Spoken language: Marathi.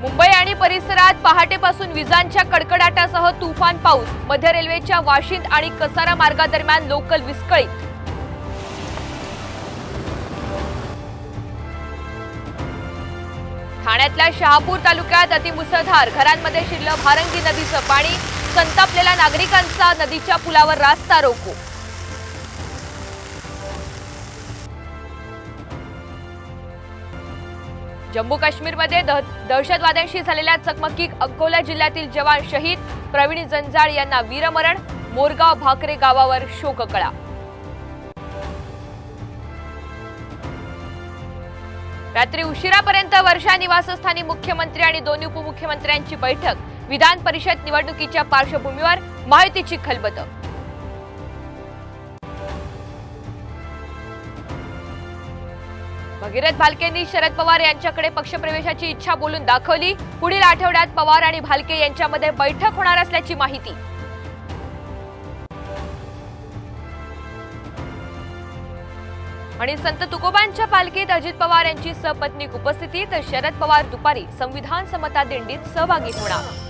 मुंबई आणि परिसरात पहाटेपासून विजांच्या कडकडाटासह तुफान पाऊस। मध्य रेल्वेच्या वाशिंद आणि कसारा मार्गादरम्यान लोकल विस्कळीत। ठाण्यातल्या शहापूर तालुक्यात अतिमुसळधार, घरांमध्ये शिरलं भारंगी नदीचं पाणी। संतापलेल्या नागरिकांचा नदीच्या पुलावर रास्ता रोको। जम्मू काश्मीरमध्ये दहशतवाद्यांशी झालेल्या चकमकीत अकोला जिल्ह्यातील जवान शहीद। प्रवीण जंजाळ यांना वीरमरण। मोरगाव भाकरे गावावर शोककळा। रात्री उशिरापर्यंत वर्षा निवासस्थानी मुख्यमंत्री आणि दोन्ही उपमुख्यमंत्र्यांची बैठक। विधान परिषद निवडणुकीच्या पार्श्वभूमीवर महायुतीची खलबत। भगीरथ भालकेंनी शरद पवार यांच्याकडे पक्षप्रवेशाची इच्छा बोलून दाखवली। पुढील आठवड्यात पवार आणि भालके यांच्यामध्ये बैठक होणार असल्याची माहिती। आणि संत तुकोबांच्या पालखीत अजित पवार यांची सपत्नीक उपस्थिती, तर शरद पवार दुपारी संविधान समता दिंडीत सहभागी होणार।